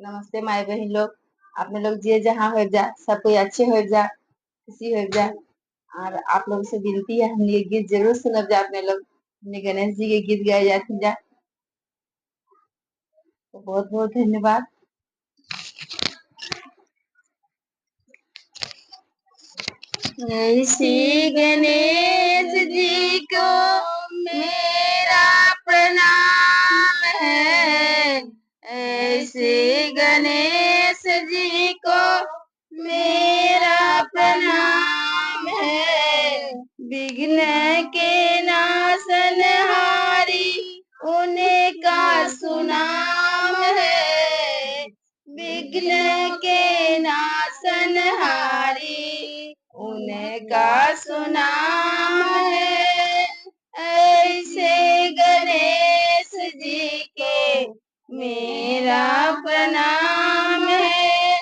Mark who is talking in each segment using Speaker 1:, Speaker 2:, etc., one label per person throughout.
Speaker 1: नमस्ते माई बहन लोग। अपने लोग जे जहाँ हो जा, सब कोई अच्छे हो जा, खुशी हो जा। और आप लोग से विनती है, हमने ये गीत जरूर सुनब जा। अपने लोग हमने गणेश जी के गीत गाए जाते जा। तो बहुत बहुत धन्यवाद। श्री गणेश जी को मेरा प्रणाम है। श्री गणेश जी को मेरा प्रणाम है। विघ्न के नाशनहारी उन्हीं का सुनाम है। विघ्न के नाशनहारी उनका सुनाम है। ऐसे गणेश जी के मेरा प्रणाम है।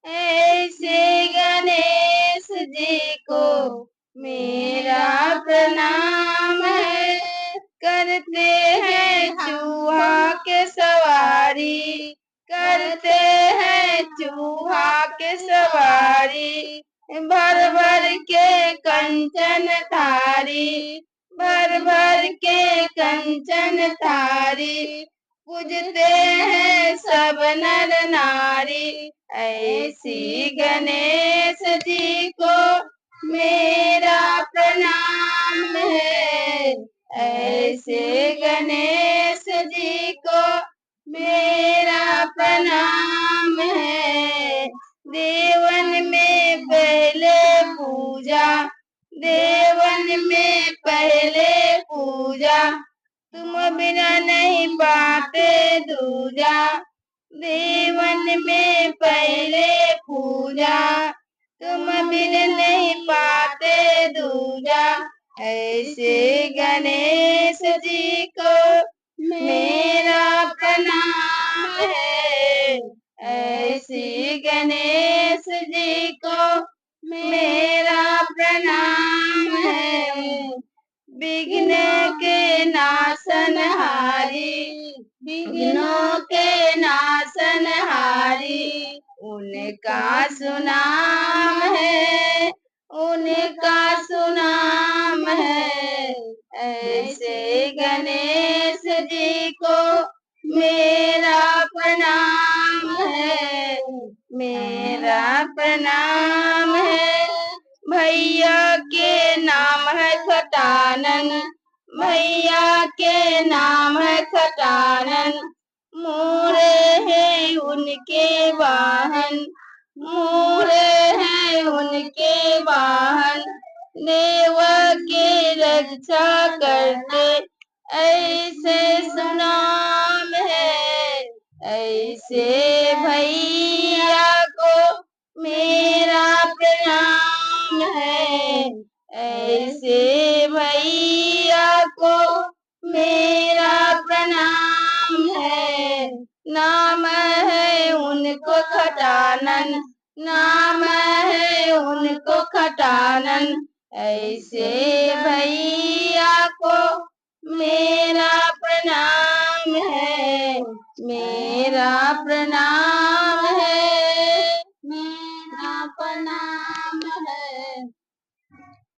Speaker 1: ऐसे गणेश जी को मेरा प्रणाम है। करते हैं चूहा के सवारी, करते हैं चूहा के सवारी। भर भर के कंचन थारी, भर भर के कंचन थारी। पूजते हैं सब नर नारी। ऐसी गणेश जी को मेरा प्रणाम है। ऐसे गणेश जी को मेरा प्रणाम है। देवन में पहले पूजा, देवन में पहले पूजा। तुम बिना नहीं पाते दूजा। देवन में पहले पूजा, तुम बिन नहीं पाते दूजा। ऐसे गणेश जी को मेरा प्रणाम है। ऐसे गणेश जी को मेरा प्रणाम है। विघ्न के नाशनहारी, विघ्नों के नाशनहारी उनका सुनाम है। उनका सुनाम है। ऐसे गणेश जी को मेरा प्रणाम है। मेरा प्रणाम है। भैया के नाम है खटानन, भैया के नाम है खटानन। मोरे हैं उनके वाहन, मोरे हैं उनके वाहन। देव की रक्षा करते ऐसे सुनाम है। ऐसे भैया को मेरा प्रणाम है। ऐसे भैया को मेरा प्रणाम है। नाम है उनको खटानन, नाम है उनको खटानन। ऐसे भैया को मेरा प्रणाम है। मेरा प्रणाम है। मेरा प्रणाम।